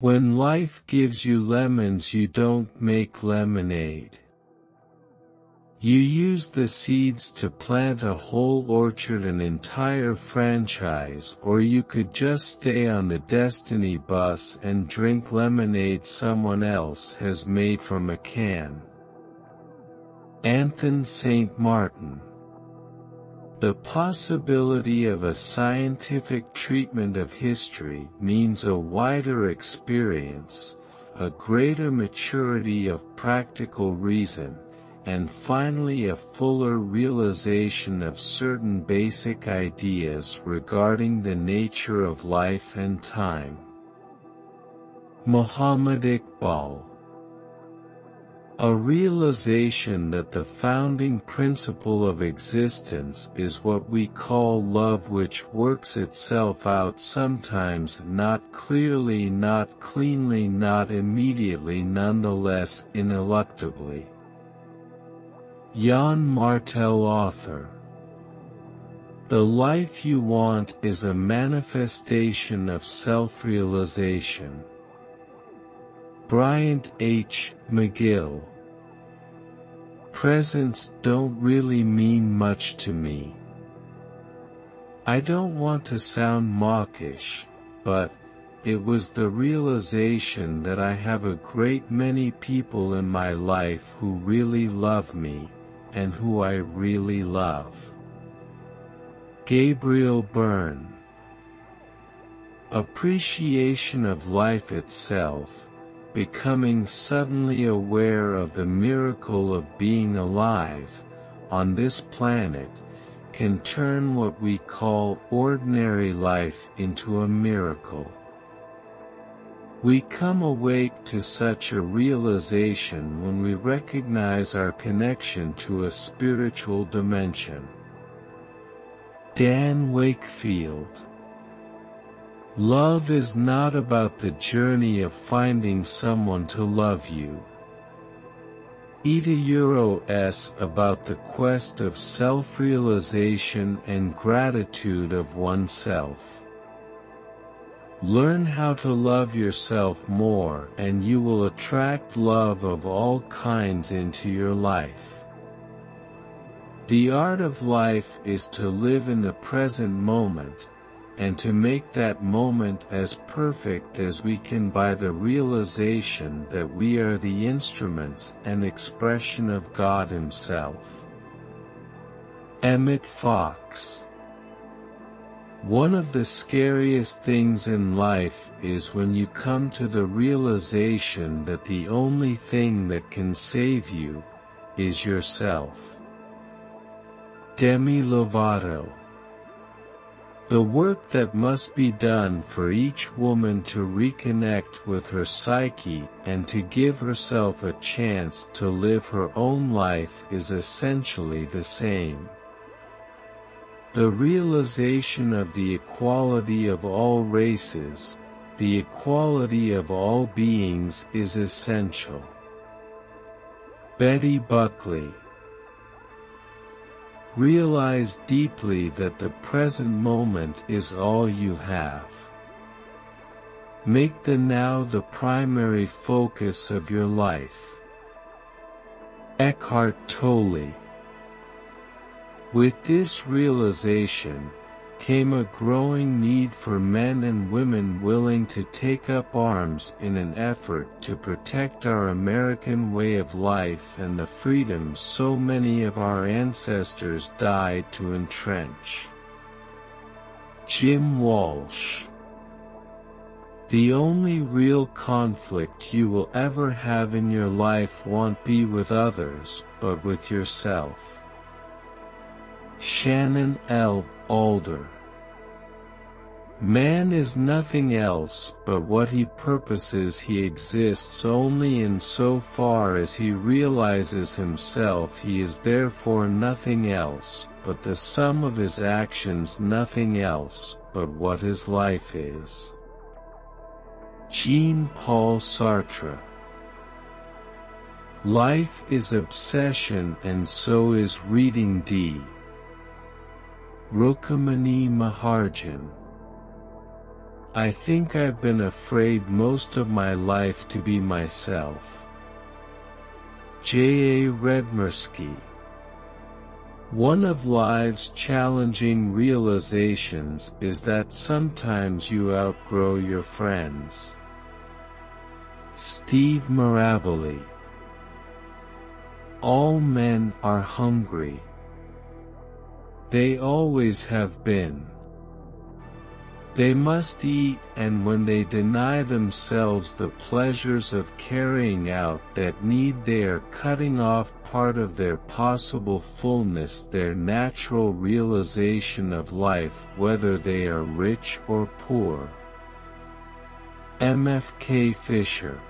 When life gives you lemons, you don't make lemonade. You use the seeds to plant a whole orchard, an entire franchise, or you could just stay on the Destiny bus and drink lemonade someone else has made from a can. Anthony St. Martin. The possibility of a scientific treatment of history means a wider experience, a greater maturity of practical reason, and finally a fuller realization of certain basic ideas regarding the nature of life and time. Muhammad Iqbal. A realization that the founding principle of existence is what we call love, which works itself out sometimes not clearly, not cleanly, not immediately, nonetheless ineluctably. Jan Martel, author. The life you want is a manifestation of self-realization. Bryant H. McGill. Presents don't really mean much to me. I don't want to sound mawkish, but it was the realization that I have a great many people in my life who really love me, and who I really love. Gabriel Byrne. Appreciation of life itself, becoming suddenly aware of the miracle of being alive, on this planet, can turn what we call ordinary life into a miracle. We come awake to such a realization when we recognize our connection to a spiritual dimension. Dan Wakefield. Love is not about the journey of finding someone to love you. Ida Euro-S about the quest of self-realization and gratitude of oneself. Learn how to love yourself more and you will attract love of all kinds into your life. The art of life is to live in the present moment, and to make that moment as perfect as we can by the realization that we are the instruments and expression of God Himself. Emmett Fox. One of the scariest things in life is when you come to the realization that the only thing that can save you is yourself. Demi Lovato. The work that must be done for each woman to reconnect with her psyche and to give herself a chance to live her own life is essentially the same. The realization of the equality of all races, the equality of all beings is essential. Betty Buckley. Realize deeply that the present moment is all you have. Make the now the primary focus of your life. Eckhart Tolle. With this realization, came a growing need for men and women willing to take up arms in an effort to protect our American way of life and the freedoms so many of our ancestors died to entrench. Jim Walsh. The only real conflict you will ever have in your life won't be with others, but with yourself. Shannon L. Alder. Man is nothing else but what he purposes. He exists only in so far as he realizes himself. He is therefore nothing else but the sum of his actions, nothing else but what his life is. Jean-Paul Sartre. Life is obsession and so is reading. D. Rukmini Maharjan. I think I've been afraid most of my life to be myself. J. A. Redmersky. One of life's challenging realizations is that sometimes you outgrow your friends. Steve Maraboli. All men are hungry. They always have been. They must eat, and when they deny themselves the pleasures of carrying out that need, they are cutting off part of their possible fullness, their natural realization of life, whether they are rich or poor. M. F. K. Fisher.